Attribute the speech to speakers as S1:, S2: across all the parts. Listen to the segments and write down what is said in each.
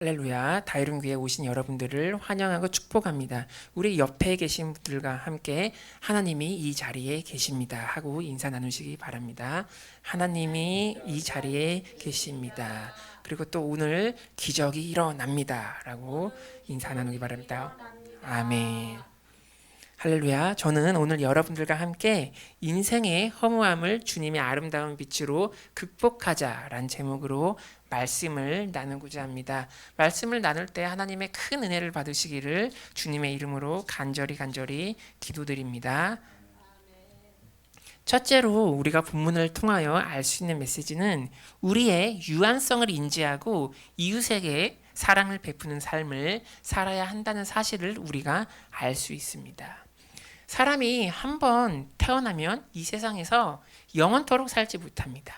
S1: 할렐루야, 다이룬교회에 오신 여러분들을 환영하고 축복합니다. 우리 옆에 계신 분들과 함께 하나님이 이 자리에 계십니다 하고 인사 나누시기 바랍니다. 하나님이 이 자리에 계십니다. 그리고 또 오늘 기적이 일어납니다 라고 인사 나누기 바랍니다. 아멘. 할렐루야. 저는 오늘 여러분들과 함께 인생의 허무함을 주님의 아름다운 빛으로 극복하자라는 제목으로 말씀을 나누고자 합니다. 말씀을 나눌 때 하나님의 큰 은혜를 받으시기를 주님의 이름으로 간절히 기도드립니다. 첫째로 우리가 본문을 통하여 알 수 있는 메시지는 우리의 유한성을 인지하고 이웃에게 사랑을 베푸는 삶을 살아야 한다는 사실을 우리가 알 수 있습니다. 사람이 한번 태어나면 이 세상에서 영원토록 살지 못합니다.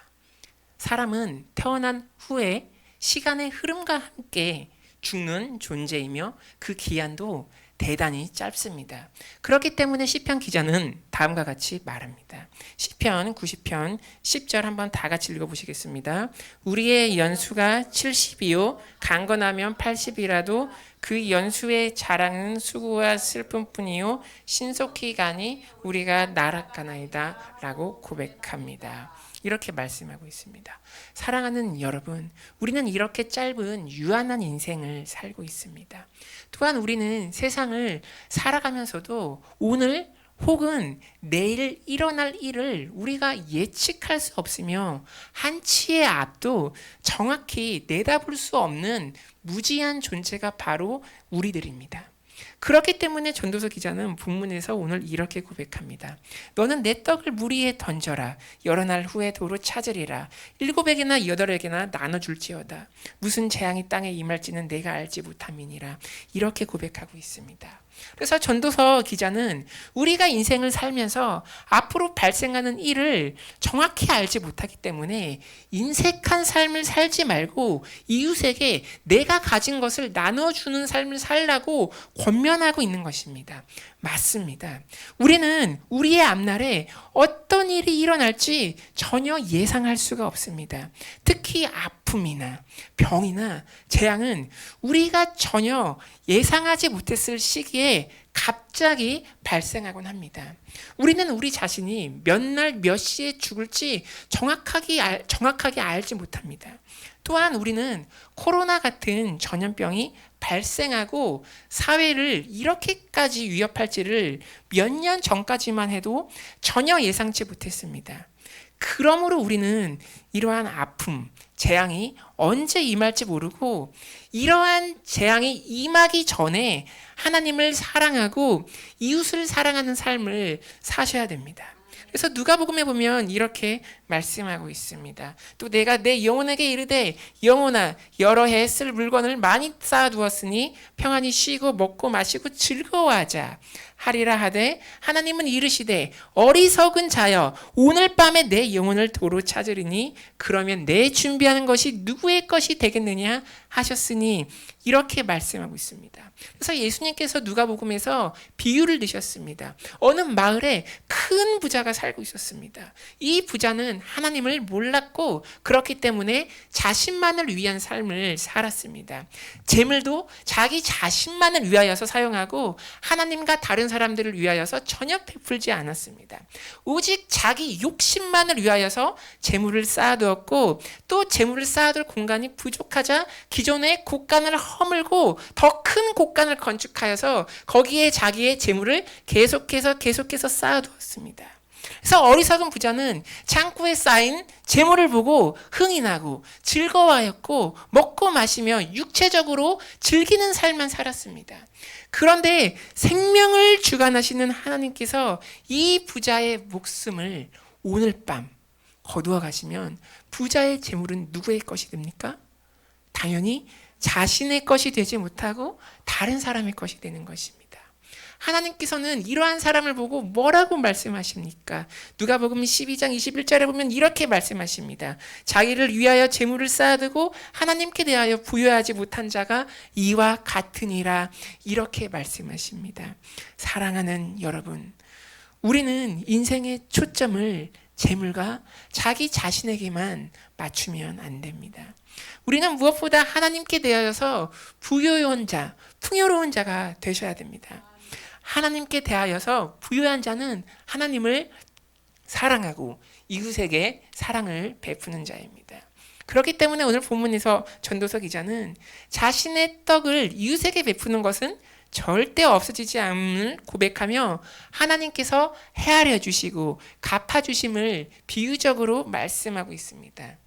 S1: 사람은 태어난 후에 시간의 흐름과 함께 죽는 존재이며 그 기한도 대단히 짧습니다. 그렇기 때문에 시편 기자는 다음과 같이 말합니다. 시편 90편 10절 한번 다 같이 읽어보시겠습니다. 우리의 연수가 70이요 강건하면 80이라도 그 연수의 자랑은 수고와 슬픔뿐이요 신속히 가니 우리가 나락가나이다 라고 고백합니다. 이렇게 말씀하고 있습니다. 사랑하는 여러분, 우리는 이렇게 짧은 유한한 인생을 살고 있습니다. 또한 우리는 세상을 살아가면서도 오늘 혹은 내일 일어날 일을 우리가 예측할 수 없으며 한치의 앞도 정확히 내다볼 수 없는 무지한 존재가 바로 우리들입니다. 그렇기 때문에 전도서 기자는 본문에서 오늘 이렇게 고백합니다. 너는 내 떡을 물 위에 던져라. 여러 날 후에 도로 찾으리라. 7에게나 8에게나 나눠줄지어다. 무슨 재앙이 땅에 임할지는 내가 알지 못함이니라. 이렇게 고백하고 있습니다. 그래서 전도서 기자는 우리가 인생을 살면서 앞으로 발생하는 일을 정확히 알지 못하기 때문에 인색한 삶을 살지 말고 이웃에게 내가 가진 것을 나눠주는 삶을 살라고 권면하고 있는 것입니다. 맞습니다. 우리는 우리의 앞날에 어떤 일이 일어날지 전혀 예상할 수가 없습니다. 특히 아픔이나 병이나 재앙은 우리가 전혀 예상하지 못했을 시기에 갑자기 발생하곤 합니다. 우리는 우리 자신이 몇 날 몇 시에 죽을지 정확하게 알지 못합니다. 또한 우리는 코로나 같은 전염병이 발생하고 사회를 이렇게까지 위협할지를 몇 년 전까지만 해도 전혀 예상치 못했습니다. 그러므로 우리는 이러한 아픔, 재앙이 언제 임할지 모르고 이러한 재앙이 임하기 전에 하나님을 사랑하고 이웃을 사랑하는 삶을 사셔야 됩니다. 그래서 누가복음에 보면 이렇게 말씀하고 있습니다. 또 내가 내 영혼에게 이르되 영혼아 여러 해 쓸 물건을 많이 쌓아두었으니 평안히 쉬고 먹고 마시고 즐거워하자 하리라 하되 하나님은 이르시되 어리석은 자여 오늘 밤에 내 영혼을 도로 찾으리니 그러면 내 준비하는 것이 누구의 것이 되겠느냐 하셨으니 이렇게 말씀하고 있습니다. 그래서 예수님께서 누가복음에서 비유를 드셨습니다. 어느 마을에 큰 부자가 살고 있었습니다. 이 부자는 하나님을 몰랐고 그렇기 때문에 자신만을 위한 삶을 살았습니다. 재물도 자기 자신만을 위하여서 사용하고 하나님과 다른 사람들을 위하여서 전혀 베풀지 않았습니다. 오직 자기 욕심만을 위하여서 재물을 쌓아두었고 또 재물을 쌓아둘 공간이 부족하자 기존의 곳간을 허물고 더 큰 곳간을 건축하여서 거기에 자기의 재물을 계속해서 쌓아두었습니다. 그래서 어리석은 부자는 창고에 쌓인 재물을 보고 흥이 나고 즐거워하였고 먹고 마시며 육체적으로 즐기는 삶만 살았습니다. 그런데 생명을 주관하시는 하나님께서 이 부자의 목숨을 오늘 밤 거두어 가시면 부자의 재물은 누구의 것이 됩니까? 당연히 자신의 것이 되지 못하고 다른 사람의 것이 되는 것입니다. 하나님께서는 이러한 사람을 보고 뭐라고 말씀하십니까? 누가복음 12장 21절에 보면 이렇게 말씀하십니다. 자기를 위하여 재물을 쌓아두고 하나님께 대하여 부여하지 못한 자가 이와 같으니라 이렇게 말씀하십니다. 사랑하는 여러분, 우리는 인생의 초점을 재물과 자기 자신에게만 맞추면 안 됩니다. 우리는 무엇보다 하나님께 대하여서 부유한 자, 풍요로운 자가 되셔야 됩니다. 하나님께 대하여서 부유한 자는 하나님을 사랑하고 이웃에게 사랑을 베푸는 자입니다. 그렇기 때문에 오늘 본문에서 전도서 기자는 자신의 떡을 이웃에게 베푸는 것은 절대 없어지지 않음을 고백하며 하나님께서 헤아려 주시고 갚아 주심을 비유적으로 말씀하고 있습니다.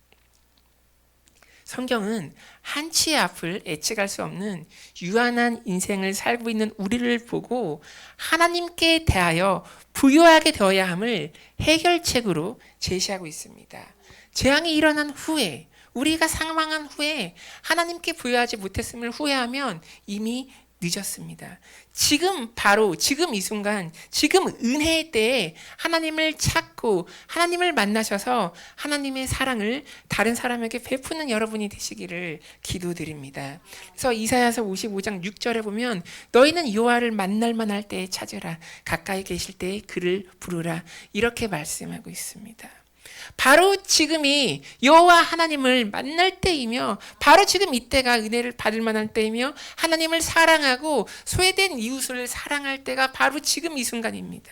S1: 성경은 한치의 앞을 예측할 수 없는 유한한 인생을 살고 있는 우리를 보고 하나님께 대하여 부유하게 되어야 함을 해결책으로 제시하고 있습니다. 재앙이 일어난 후에, 우리가 사망한 후에 하나님께 부유하지 못했음을 후회하면 이미 늦었습니다. 지금 바로 지금 이 순간, 지금 은혜의 때에 하나님을 찾고 하나님을 만나셔서 하나님의 사랑을 다른 사람에게 베푸는 여러분이 되시기를 기도드립니다. 그래서 이사야서 55장 6절에 보면 너희는 여호와를 만날 만할 때에 찾으라, 가까이 계실 때에 그를 부르라, 이렇게 말씀하고 있습니다. 바로 지금이 여호와 하나님을 만날 때이며 바로 지금 이때가 은혜를 받을 만한 때이며 하나님을 사랑하고 소외된 이웃을 사랑할 때가 바로 지금 이 순간입니다.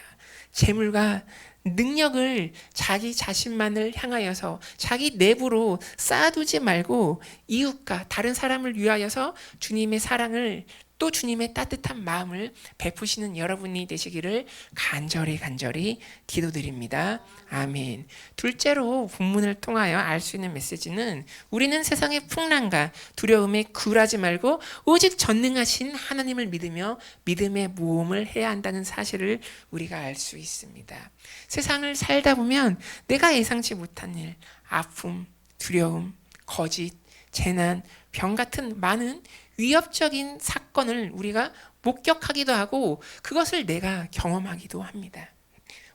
S1: 재물과 능력을 자기 자신만을 향하여서 자기 내부로 쌓아두지 말고 이웃과 다른 사람을 위하여서 주님의 사랑을 또 주님의 따뜻한 마음을 베푸시는 여러분이 되시기를 간절히 기도드립니다. 아멘. 둘째로 본문을 통하여 알 수 있는 메시지는 우리는 세상의 풍랑과 두려움에 굴하지 말고 오직 전능하신 하나님을 믿으며 믿음의 모험을 해야 한다는 사실을 우리가 알 수 있습니다. 세상을 살다 보면 내가 예상치 못한 일, 아픔, 두려움, 거짓, 재난, 병 같은 많은 위협적인 사건을 우리가 목격하기도 하고 그것을 내가 경험하기도 합니다.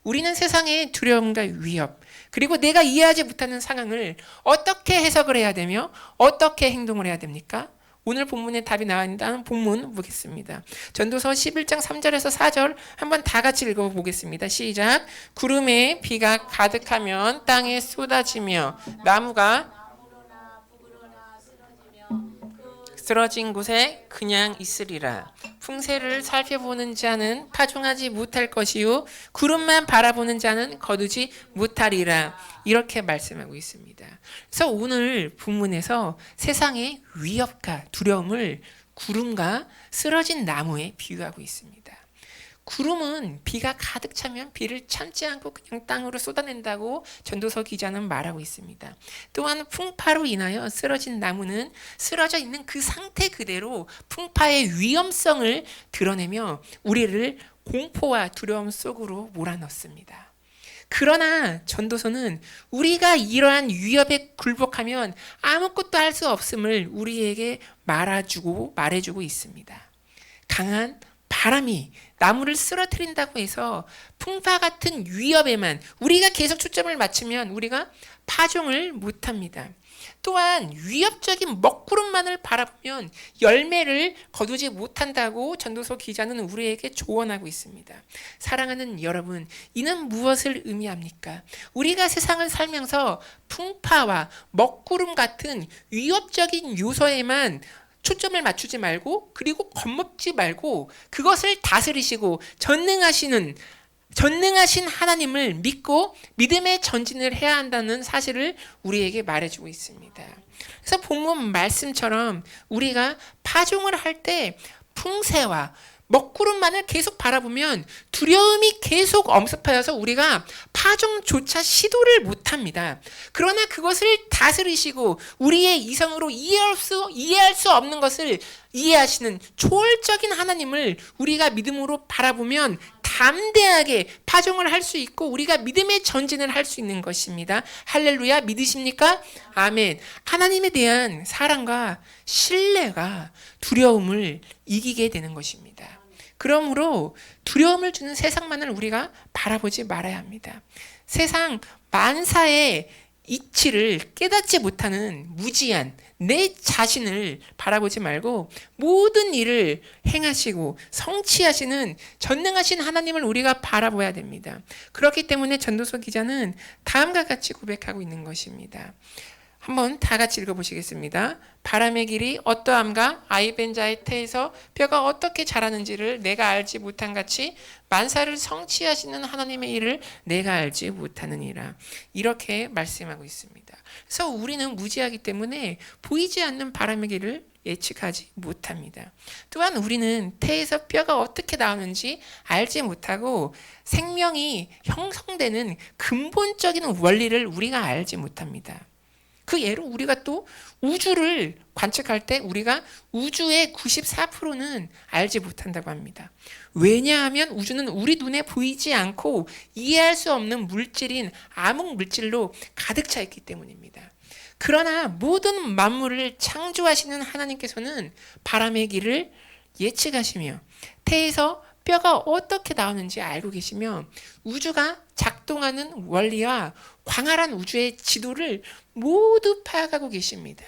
S1: 우리는 세상의 두려움과 위협, 그리고 내가 이해하지 못하는 상황을 어떻게 해석을 해야 되며 어떻게 행동을 해야 됩니까? 오늘 본문에 답이 나와 있는 본문 보겠습니다. 전도서 11장 3절에서 4절 한번 다 같이 읽어보겠습니다. 시작. 구름에 비가 가득하면 땅에 쏟아지며 나무가 쓰러진 곳에 그냥 있으리라. 풍세를 살펴보는 자는 파종하지 못할 것이요 구름만 바라보는 자는 거두지 못하리라. 이렇게 말씀하고 있습니다. 그래서 오늘 본문에서 세상의 위협과 두려움을 구름과 쓰러진 나무에 비유하고 있습니다. 구름은 비가 가득 차면 비를 참지 않고 그냥 땅으로 쏟아낸다고 전도서 기자는 말하고 있습니다. 또한 풍파로 인하여 쓰러진 나무는 쓰러져 있는 그 상태 그대로 풍파의 위험성을 드러내며 우리를 공포와 두려움 속으로 몰아넣습니다. 그러나 전도서는 우리가 이러한 위협에 굴복하면 아무것도 할 수 없음을 우리에게 말해주고 있습니다. 강한 바람이 나무를 쓰러뜨린다고 해서 풍파 같은 위협에만 우리가 계속 초점을 맞추면 우리가 파종을 못합니다. 또한 위협적인 먹구름만을 바라보면 열매를 거두지 못한다고 전도서 기자는 우리에게 조언하고 있습니다. 사랑하는 여러분, 이는 무엇을 의미합니까? 우리가 세상을 살면서 풍파와 먹구름 같은 위협적인 요소에만 초점을 맞추지 말고 그리고 겁먹지 말고 그것을 다스리시고 전능하신 하나님을 믿고 믿음의 전진을 해야 한다는 사실을 우리에게 말해주고 있습니다. 그래서 본문 말씀처럼 우리가 파종을 할 때 풍세와 먹구름만을 계속 바라보면 두려움이 계속 엄습하여서 우리가 파종조차 시도를 못합니다. 그러나 그것을 다스리시고 우리의 이성으로 이해할 수 없는 것을 이해하시는 초월적인 하나님을 우리가 믿음으로 바라보면 담대하게 파종을 할 수 있고 우리가 믿음의 전진을 할 수 있는 것입니다. 할렐루야, 믿으십니까? 아멘. 하나님에 대한 사랑과 신뢰가 두려움을 이기게 되는 것입니다. 그러므로 두려움을 주는 세상만을 우리가 바라보지 말아야 합니다. 세상 만사에 이치를 깨닫지 못하는 무지한 내 자신을 바라보지 말고 모든 일을 행하시고 성취하시는 전능하신 하나님을 우리가 바라봐야 됩니다. 그렇기 때문에 전도서 기자는 다음과 같이 고백하고 있는 것입니다. 한번 다 같이 읽어보시겠습니다. 바람의 길이 어떠함과 아이벤 자의 태에서 뼈가 어떻게 자라는지를 내가 알지 못한 같이 만사를 성취하시는 하나님의 일을 내가 알지 못하느니라. 이렇게 말씀하고 있습니다. 그래서 우리는 무지하기 때문에 보이지 않는 바람의 길을 예측하지 못합니다. 또한 우리는 태에서 뼈가 어떻게 나오는지 알지 못하고 생명이 형성되는 근본적인 원리를 우리가 알지 못합니다. 그 예로 우리가 또 우주를 관측할 때 우리가 우주의 94%는 알지 못한다고 합니다. 왜냐하면 우주는 우리 눈에 보이지 않고 이해할 수 없는 물질인 암흑 물질로 가득 차 있기 때문입니다. 그러나 모든 만물을 창조하시는 하나님께서는 바람의 길을 예측하시며 태에서 뼈가 어떻게 나오는지 알고 계시며 우주가 작동하는 원리와 광활한 우주의 지도를 모두 파악하고 계십니다.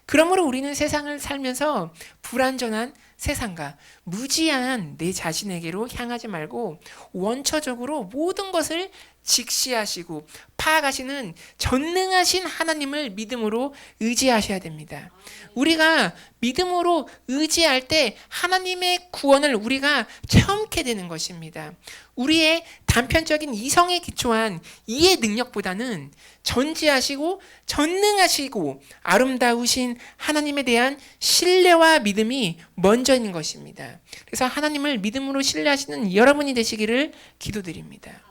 S1: 그러므로 우리는 세상을 살면서 불완전한 세상과 무지한 내 자신에게로 향하지 말고 원초적으로 모든 것을 직시하시고 파악하시는 전능하신 하나님을 믿음으로 의지하셔야 됩니다. 우리가 믿음으로 의지할 때 하나님의 구원을 우리가 체험하게 되는 것입니다. 우리의 단편적인 이성에 기초한 이해 능력보다는 전지하시고 전능하시고 아름다우신 하나님에 대한 신뢰와 믿음이 먼저인 것입니다. 그래서 하나님을 믿음으로 신뢰하시는 여러분이 되시기를 기도드립니다.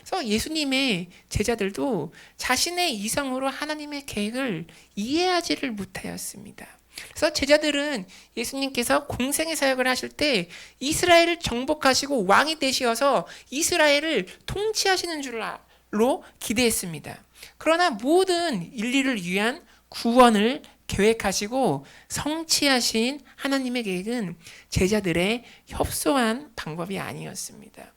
S1: 그래서 예수님의 제자들도 자신의 이성으로 하나님의 계획을 이해하지를 못하였습니다. 그래서 제자들은 예수님께서 공생의 사역을 하실 때 이스라엘을 정복하시고 왕이 되시어서 이스라엘을 통치하시는 줄로 기대했습니다. 그러나 모든 인류를 위한 구원을 계획하시고 성취하신 하나님의 계획은 제자들의 협소한 방법이 아니었습니다.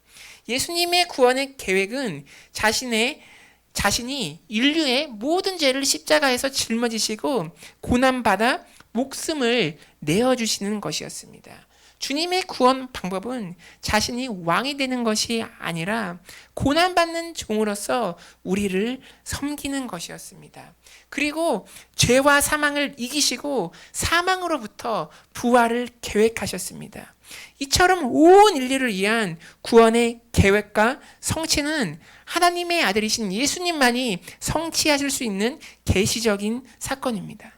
S1: 예수님의 구원의 계획은 자신이 인류의 모든 죄를 십자가에서 짊어지시고 고난받아 목숨을 내어주시는 것이었습니다. 주님의 구원 방법은 자신이 왕이 되는 것이 아니라 고난받는 종으로서 우리를 섬기는 것이었습니다. 그리고 죄와 사망을 이기시고 사망으로부터 부활을 계획하셨습니다. 이처럼 온 인류를 위한 구원의 계획과 성취는 하나님의 아들이신 예수님만이 성취하실 수 있는 계시적인 사건입니다.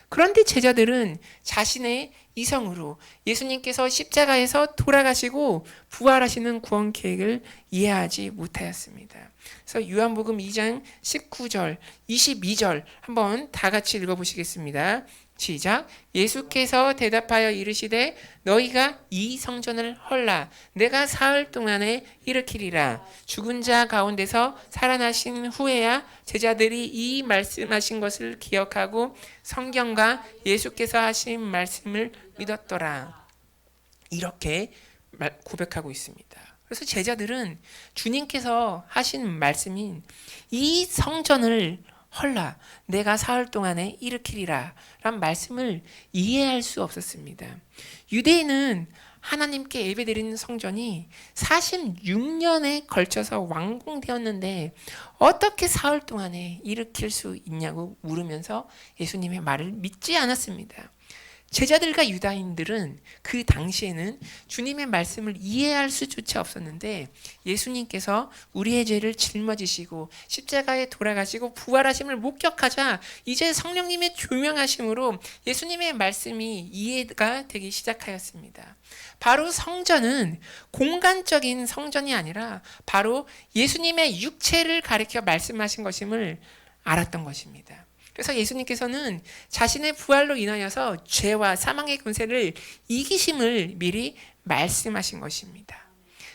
S1: 그런데 제자들은 자신의 이성으로 예수님께서 십자가에서 돌아가시고 부활하시는 구원 계획을 이해하지 못하였습니다. 그래서 요한복음 2장 19절, 22절 한번 다 같이 읽어보시겠습니다. 시작. 예수께서 대답하여 이르시되 너희가 이 성전을 헐라 내가 사흘 동안에 일으키리라. 죽은 자 가운데서 살아나신 후에야 제자들이 이 말씀하신 것을 기억하고 성경과 예수께서 하신 말씀을 믿었더라. 이렇게 고백하고 있습니다. 그래서 제자들은 주님께서 하신 말씀인 이 성전을 헐라 내가 사흘 동안에 일으키리라 라는 말씀을 이해할 수 없었습니다. 유대인은 하나님께 예배드리는 성전이 46년에 걸쳐서 완공되었는데 어떻게 사흘 동안에 일으킬 수 있냐고 물으면서 예수님의 말을 믿지 않았습니다. 제자들과 유다인들은 그 당시에는 주님의 말씀을 이해할 수조차 없었는데 예수님께서 우리의 죄를 짊어지시고 십자가에 돌아가시고 부활하심을 목격하자 이제 성령님의 조명하심으로 예수님의 말씀이 이해가 되기 시작하였습니다. 바로 성전은 공간적인 성전이 아니라 바로 예수님의 육체를 가리켜 말씀하신 것임을 알았던 것입니다. 그래서 예수님께서는 자신의 부활로 인하여서 죄와 사망의 권세를 이기심을 미리 말씀하신 것입니다.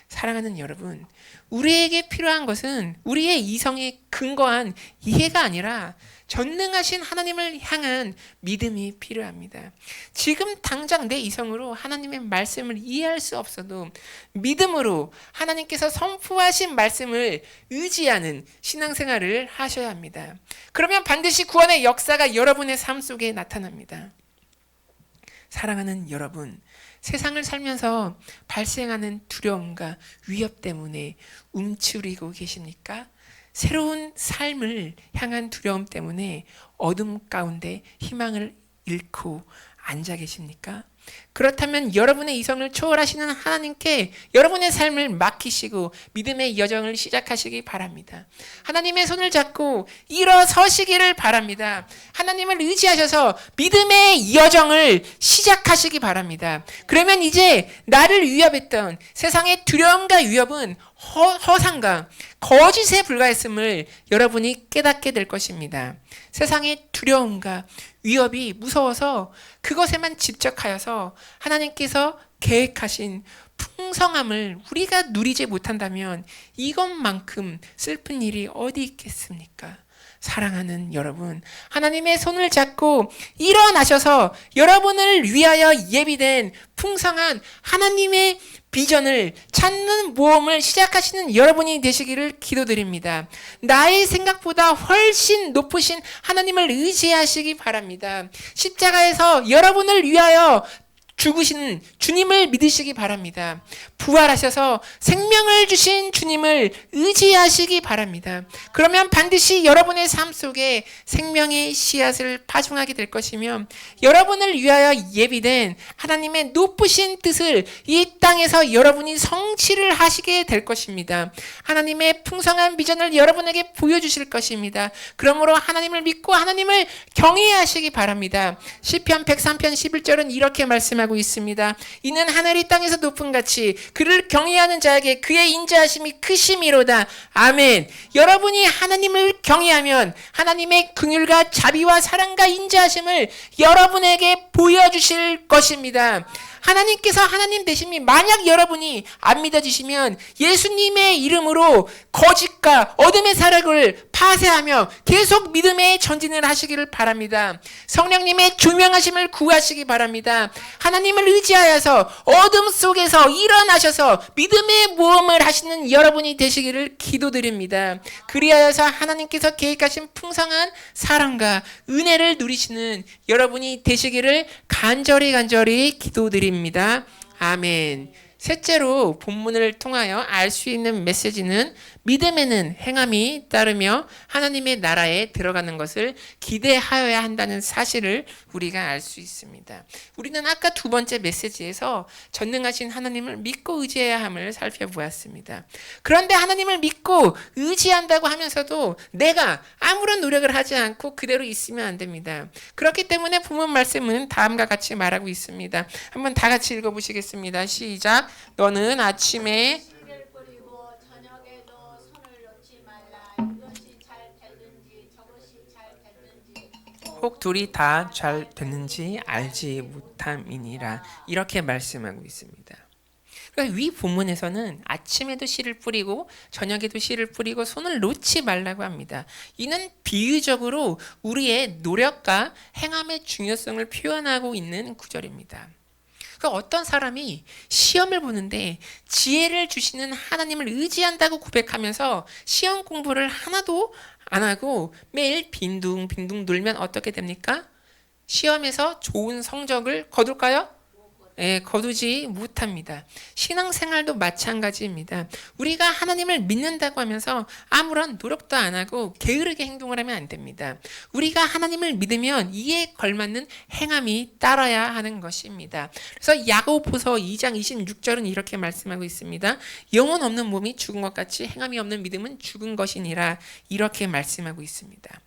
S1: 사랑하는 여러분, 우리에게 필요한 것은 우리의 이성에 근거한 이해가 아니라 전능하신 하나님을 향한 믿음이 필요합니다. 지금 당장 내 이성으로 하나님의 말씀을 이해할 수 없어도 믿음으로 하나님께서 선포하신 말씀을 의지하는 신앙생활을 하셔야 합니다. 그러면 반드시 구원의 역사가 여러분의 삶 속에 나타납니다. 사랑하는 여러분, 세상을 살면서 발생하는 두려움과 위협 때문에 움츠리고 계십니까? 새로운 삶을 향한 두려움 때문에 어둠 가운데 희망을 잃고 앉아 계십니까? 그렇다면 여러분의 이성을 초월하시는 하나님께 여러분의 삶을 맡기시고 믿음의 여정을 시작하시기 바랍니다. 하나님의 손을 잡고 일어서시기를 바랍니다. 하나님을 의지하셔서 믿음의 여정을 시작하시기 바랍니다. 그러면 이제 나를 위협했던 세상의 두려움과 위협은 허상과 거짓에 불과했음을 여러분이 깨닫게 될 것입니다. 세상의 두려움과 위협이 무서워서 그것에만 집착하여서 하나님께서 계획하신 풍성함을 우리가 누리지 못한다면 이것만큼 슬픈 일이 어디 있겠습니까? 사랑하는 여러분, 하나님의 손을 잡고 일어나셔서 여러분을 위하여 예비된 풍성한 하나님의 비전을 찾는 모험을 시작하시는 여러분이 되시기를 기도드립니다. 나의 생각보다 훨씬 높으신 하나님을 의지하시기 바랍니다. 십자가에서 여러분을 위하여 죽으시는 주님을 믿으시기 바랍니다. 부활하셔서 생명을 주신 주님을 의지하시기 바랍니다. 그러면 반드시 여러분의 삶 속에 생명의 씨앗을 파종하게 될 것이며 여러분을 위하여 예비된 하나님의 높으신 뜻을 이 땅에서 여러분이 성취를 하시게 될 것입니다. 하나님의 풍성한 비전을 여러분에게 보여주실 것입니다. 그러므로 하나님을 믿고 하나님을 경외하시기 바랍니다. 시편 103편 11절은 이렇게 말씀하고 있습니다. 이는 하늘이 땅에서 높은 같이 그를 경외하는 자에게 그의 인자하심이 크심이로다. 아멘. 여러분이 하나님을 경외하면 하나님의 긍휼과 자비와 사랑과 인자하심을 여러분에게 보여주실 것입니다. 하나님께서 하나님 되심이 만약 여러분이 안 믿어지시면 예수님의 이름으로 거짓과 어둠의 사력을 파쇄하며 계속 믿음의 전진을 하시기를 바랍니다. 성령님의 조명하심을 구하시기 바랍니다. 하나님을 의지하여서 어둠 속에서 일어나셔서 믿음의 모험을 하시는 여러분이 되시기를 기도드립니다. 그리하여서 하나님께서 계획하신 풍성한 사랑과 은혜를 누리시는 여러분이 되시기를 간절히 기도드립니다. 아멘. 셋째로 본문을 통하여 알 수 있는 메시지는 믿음에는 행함이 따르며 하나님의 나라에 들어가는 것을 기대하여야 한다는 사실을 우리가 알 수 있습니다. 우리는 아까 두 번째 메시지에서 전능하신 하나님을 믿고 의지해야 함을 살펴보았습니다. 그런데 하나님을 믿고 의지한다고 하면서도 내가 아무런 노력을 하지 않고 그대로 있으면 안 됩니다. 그렇기 때문에 본문 말씀은 다음과 같이 말하고 있습니다. 한번 다 같이 읽어보시겠습니다. 시작. 너는 아침에 혹 둘이 다 잘 됐는지 알지 못함이니라. 이렇게 말씀하고 있습니다. 그러니까 위 본문에서는 아침에도 씨를 뿌리고 저녁에도 씨를 뿌리고 손을 놓지 말라고 합니다. 이는 비유적으로 우리의 노력과 행함의 중요성을 표현하고 있는 구절입니다. 그러니까 어떤 사람이 시험을 보는데 지혜를 주시는 하나님을 의지한다고 고백하면서 시험 공부를 하나도 안 하고 매일 빈둥빈둥 놀면 어떻게 됩니까? 시험에서 좋은 성적을 거둘까요? 거두지 못합니다. 신앙생활도 마찬가지입니다. 우리가 하나님을 믿는다고 하면서 아무런 노력도 안 하고 게으르게 행동을 하면 안 됩니다. 우리가 하나님을 믿으면 이에 걸맞는 행함이 따라야 하는 것입니다. 그래서 야고보서 2장 26절은 이렇게 말씀하고 있습니다. 영혼 없는 몸이 죽은 것 같이 행함이 없는 믿음은 죽은 것이니라. 이렇게 말씀하고 있습니다.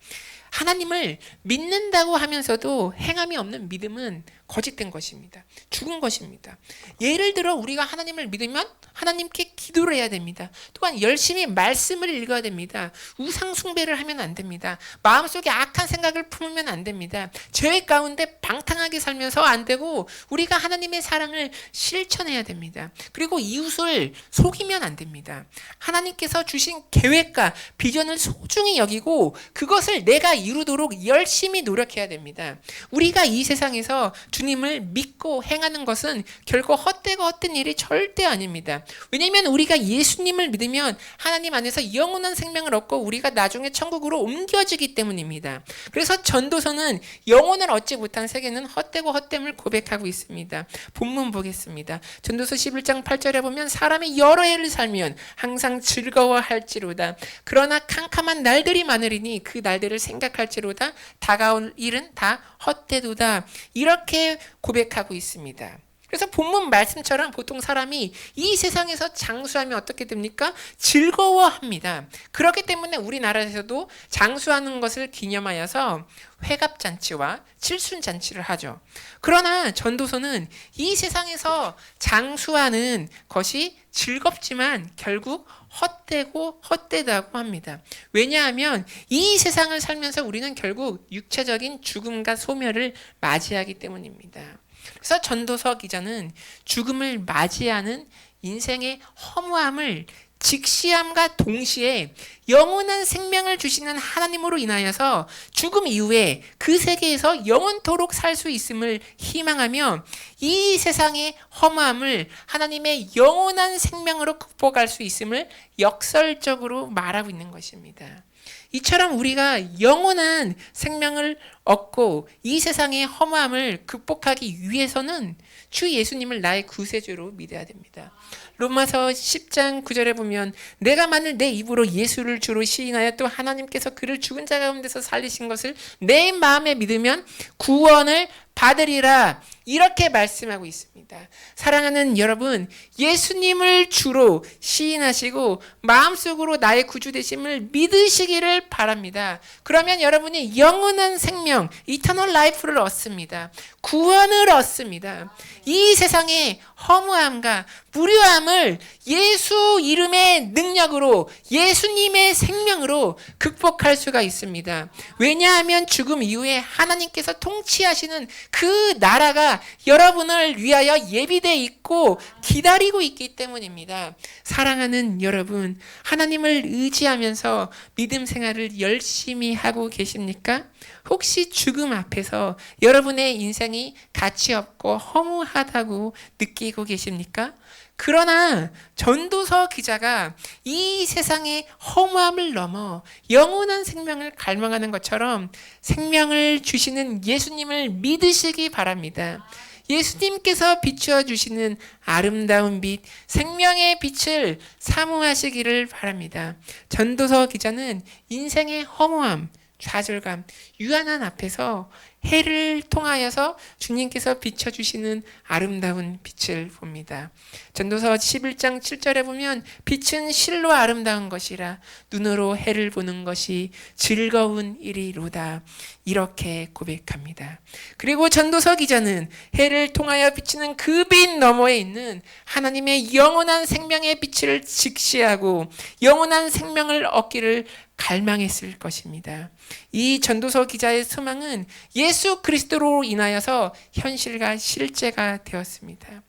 S1: 하나님을 믿는다고 하면서도 행함이 없는 믿음은 거짓된 것입니다. 죽은 것입니다. 예를 들어 우리가 하나님을 믿으면 하나님께 기도를 해야 됩니다. 또한 열심히 말씀을 읽어야 됩니다. 우상 숭배를 하면 안 됩니다. 마음속에 악한 생각을 품으면 안 됩니다. 죄 가운데 방탕하게 살면서 안 되고 우리가 하나님의 사랑을 실천해야 됩니다. 그리고 이웃을 속이면 안 됩니다. 하나님께서 주신 계획과 비전을 소중히 여기고 그것을 내가 이루도록 열심히 노력해야 됩니다. 우리가 이 세상에서 주님을 믿고 행하는 것은 결코 헛되고 헛된 일이 절대 아닙니다. 왜냐하면 우리가 예수님을 믿으면 하나님 안에서 영원한 생명을 얻고 우리가 나중에 천국으로 옮겨지기 때문입니다. 그래서 전도서는 영혼을 얻지 못한 세계는 헛되고 헛됨을 고백하고 있습니다. 본문 보겠습니다. 전도서 11장 8절에 보면 사람이 여러 해를 살면 항상 즐거워할지로다. 그러나 캄캄한 날들이 많으리니 그 날들을 생각할지로다. 다가올 일은 다 헛되도다. 이렇게 고백하고 있습니다. 그래서 본문 말씀처럼 보통 사람이 이 세상에서 장수하면 어떻게 됩니까? 즐거워합니다. 그렇기 때문에 우리나라에서도 장수하는 것을 기념하여서 회갑잔치와 칠순잔치를 하죠. 그러나 전도서는 이 세상에서 장수하는 것이 즐겁지만 결국 헛되고 헛되다고 합니다. 왜냐하면 이 세상을 살면서 우리는 결국 육체적인 죽음과 소멸을 맞이하기 때문입니다. 그래서 전도서 기자는 죽음을 맞이하는 인생의 허무함을 직시함과 동시에 영원한 생명을 주시는 하나님으로 인하여서 죽음 이후에 그 세계에서 영원토록 살 수 있음을 희망하며 이 세상의 허무함을 하나님의 영원한 생명으로 극복할 수 있음을 역설적으로 말하고 있는 것입니다. 이처럼 우리가 영원한 생명을 얻고 이 세상의 허무함을 극복하기 위해서는 주 예수님을 나의 구세주로 믿어야 됩니다. 로마서 10장 9절에 보면 내가 만일 내 입으로 예수를 주로 시인하여 또 하나님께서 그를 죽은 자 가운데서 살리신 것을 내 마음에 믿으면 구원을 받으리라. 이렇게 말씀하고 있습니다. 사랑하는 여러분, 예수님을 주로 시인하시고 마음속으로 나의 구주 되심을 믿으시기를 바랍니다. 그러면 여러분이 영원한 생명, 이터널 라이프를 얻습니다. 구원을 얻습니다. 이 세상의 허무함과 무료함을 예수 이름의 능력으로, 예수님의 생명으로 극복할 수가 있습니다. 왜냐하면 죽음 이후에 하나님께서 통치하시는 그 나라가 여러분을 위하여 예비되어 있고 기다리고 있기 때문입니다. 사랑하는 여러분, 하나님을 의지하면서 믿음 생활을 열심히 하고 계십니까? 혹시 죽음 앞에서 여러분의 인생이 가치 없고 허무하다고 느끼고 계십니까? 그러나 전도서 기자가 이 세상의 허무함을 넘어 영원한 생명을 갈망하는 것처럼 생명을 주시는 예수님을 믿으시기 바랍니다. 예수님께서 비추어 주시는 아름다운 빛, 생명의 빛을 사모하시기를 바랍니다. 전도서 기자는 인생의 허무함, 좌절감, 유한한 앞에서 해를 통하여서 주님께서 비춰주시는 아름다운 빛을 봅니다. 전도서 11장 7절에 보면 빛은 실로 아름다운 것이라 눈으로 해를 보는 것이 즐거운 일이로다. 이렇게 고백합니다. 그리고 전도서 기자는 해를 통하여 비치는 그 빛 너머에 있는 하나님의 영원한 생명의 빛을 직시하고 영원한 생명을 얻기를 갈망했을 것입니다. 이 전도서 기자의 소망은 예수 그리스도로 인하여서 현실과 실제가 되었습니다.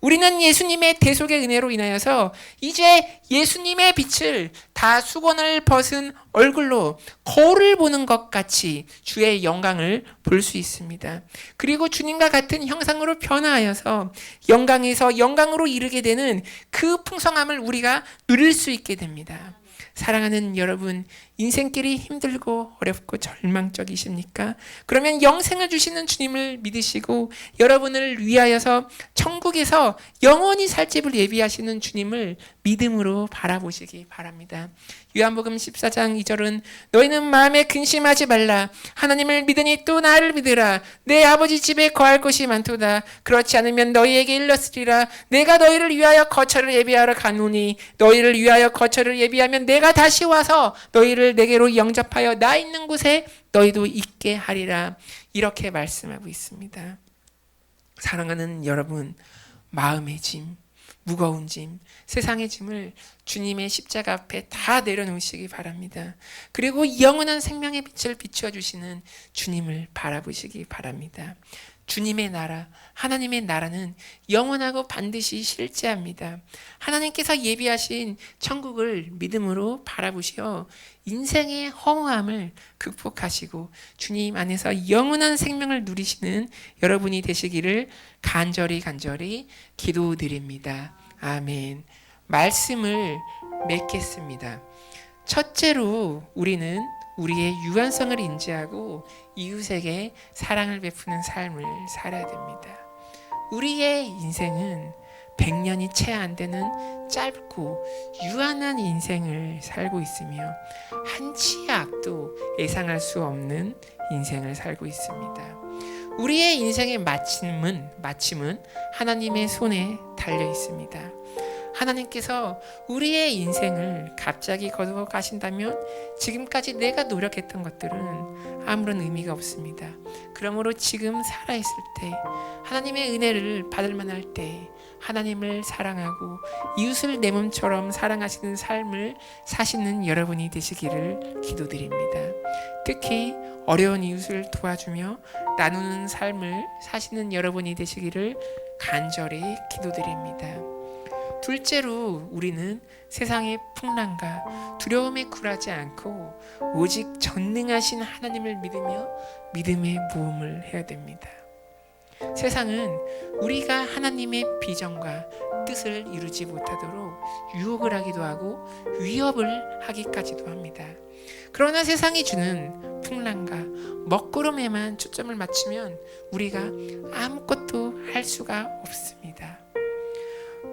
S1: 우리는 예수님의 대속의 은혜로 인하여서 이제 예수님의 빛을 다 수건을 벗은 얼굴로 거울을 보는 것 같이 주의 영광을 볼 수 있습니다. 그리고 주님과 같은 형상으로 변화하여서 영광에서 영광으로 이르게 되는 그 풍성함을 우리가 누릴 수 있게 됩니다. 사랑하는 여러분, 인생길이 힘들고 어렵고 절망적이십니까? 그러면 영생을 주시는 주님을 믿으시고 여러분을 위하여서 천국에서 영원히 살 집을 예비하시는 주님을 믿음으로 바라보시기 바랍니다. 요한복음 14장 2절은 너희는 마음에 근심하지 말라. 하나님을 믿으니 또 나를 믿으라. 내 아버지 집에 거할 곳이 많도다. 그렇지 않으면 너희에게 일렀으리라. 내가 너희를 위하여 거처를 예비하러 가노니 너희를 위하여 거처를 예비하면 내가 다시 와서 너희를 내게로 영접하여 나 있는 곳에 너희도 있게 하리라. 이렇게 말씀하고 있습니다. 사랑하는 여러분, 마음의 짐, 무거운 짐, 세상의 짐을 주님의 십자가 앞에 다 내려놓으시기 바랍니다. 그리고 영원한 생명의 빛을 비추어 주시는 주님을 바라보시기 바랍니다. 주님의 나라, 하나님의 나라는 영원하고 반드시 실제합니다. 하나님께서 예비하신 천국을 믿음으로 바라보시어 인생의 허무함을 극복하시고 주님 안에서 영원한 생명을 누리시는 여러분이 되시기를 간절히 기도드립니다. 아멘. 말씀을 맺겠습니다. 첫째로 우리는 우리의 유한성을 인지하고 이웃에게 사랑을 베푸는 삶을 살아야 됩니다. 우리의 인생은 100년이 채 안 되는 짧고 유한한 인생을 살고 있으며 한치의 악도 예상할 수 없는 인생을 살고 있습니다. 우리의 인생의 마침은 하나님의 손에 달려 있습니다. 하나님께서 우리의 인생을 갑자기 거두어 가신다면 지금까지 내가 노력했던 것들은 아무런 의미가 없습니다. 그러므로 지금 살아있을 때 하나님의 은혜를 받을 만할 때 하나님을 사랑하고 이웃을 내 몸처럼 사랑하시는 삶을 사시는 여러분이 되시기를 기도드립니다. 특히 어려운 이웃을 도와주며 나누는 삶을 사시는 여러분이 되시기를 간절히 기도드립니다. 둘째로 우리는 세상의 풍랑과 두려움에 굴하지 않고 오직 전능하신 하나님을 믿으며 믿음의 모험을 해야 됩니다. 세상은 우리가 하나님의 비전과 뜻을 이루지 못하도록 유혹을 하기도 하고 위협을 하기까지도 합니다. 그러나 세상이 주는 풍랑과 먹구름에만 초점을 맞추면 우리가 아무것도 할 수가 없습니다.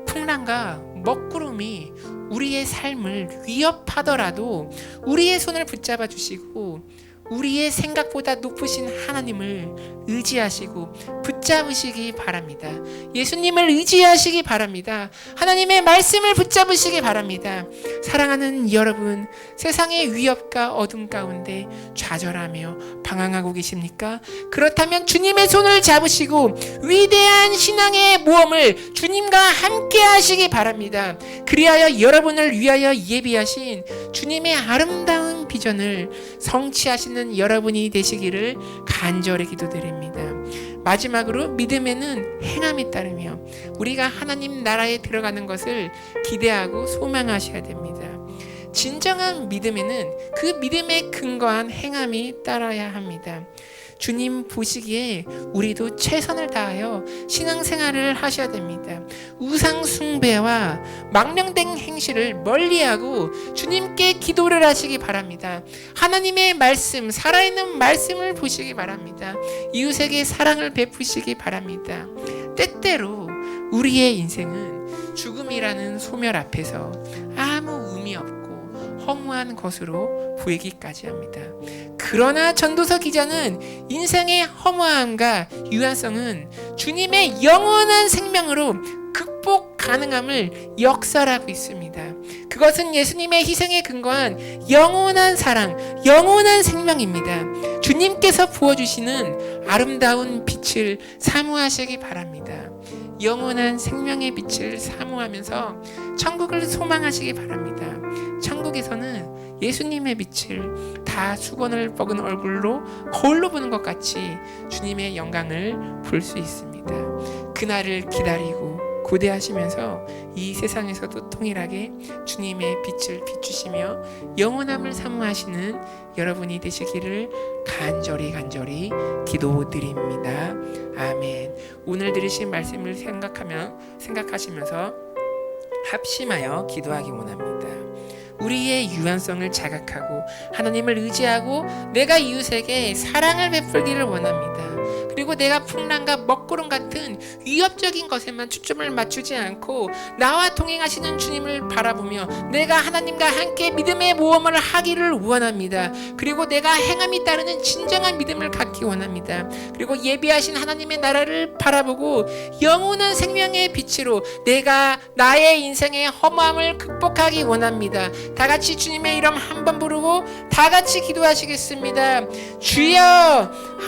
S1: 풍랑과 먹구름이 우리의 삶을 위협하더라도 우리의 손을 붙잡아 주시고 우리의 생각보다 높으신 하나님을 의지하시고 붙잡으시기 바랍니다. 예수님을 의지하시기 바랍니다. 하나님의 말씀을 붙잡으시기 바랍니다. 사랑하는 여러분, 세상의 위협과 어둠 가운데 좌절하며 방황하고 계십니까? 그렇다면 주님의 손을 잡으시고 위대한 신앙의 모험을 주님과 함께 하시기 바랍니다. 그리하여 여러분을 위하여 예비하신 주님의 아름다운 비전을 성취하시는 여러분이 되시기를 간절히 기도드립니다. 마지막으로 믿음에는 행함이 따르며 우리가 하나님 나라에 들어가는 것을 기대하고 소망하셔야 됩니다. 진정한 믿음에는 그 믿음에 근거한 행함이 따라야 합니다. 주님 보시기에 우리도 최선을 다하여 신앙생활을 하셔야 됩니다. 우상 숭배와 망령된 행실을 멀리하고 주님께 기도를 하시기 바랍니다. 하나님의 말씀, 살아있는 말씀을 보시기 바랍니다. 이웃에게 사랑을 베푸시기 바랍니다. 때때로 우리의 인생은 죽음이라는 소멸 앞에서 아무 의미 없고 허무한 것으로 보이기까지 합니다. 그러나 전도서 기자는 인생의 허무함과 유한성은 주님의 영원한 생명으로 극복 가능함을 역설하고 있습니다. 그것은 예수님의 희생에 근거한 영원한 사랑, 영원한 생명입니다. 주님께서 부어주시는 아름다운 빛을 사모하시기 바랍니다. 영원한 생명의 빛을 사모하면서 천국을 소망하시기 바랍니다. 천국에서는 예수님의 빛을 다 수건을 먹은 얼굴로 거울로 보는 것 같이 주님의 영광을 볼 수 있습니다. 그날을 기다리고 고대하시면서 이 세상에서도 동일하게 주님의 빛을 비추시며 영원함을 사모하시는 여러분이 되시기를 간절히 기도드립니다. 아멘. 오늘 들으신 말씀을 생각하시면서 합심하여 기도하기 원합니다. 우리의 유한성을 자각하고 하나님을 의지하고 내가 이웃에게 사랑을 베풀기를 원합니다. 그리고 내가 풍랑과 먹구름 같은 위협적인 것에만 초점을 맞추지 않고 나와 동행하시는 주님을 바라보며 내가 하나님과 함께 믿음의 모험을 하기를 원합니다. 그리고 내가 행함이 따르는 진정한 믿음을 갖기 원합니다. 그리고 예비하신 하나님의 나라를 바라보고 영원한 생명의 빛으로 내가 나의 인생의 허무함을 극복하기 원합니다. 다 같이 주님의 이름 한 번 부르고 다 같이 기도하시겠습니다. 주여, 하나님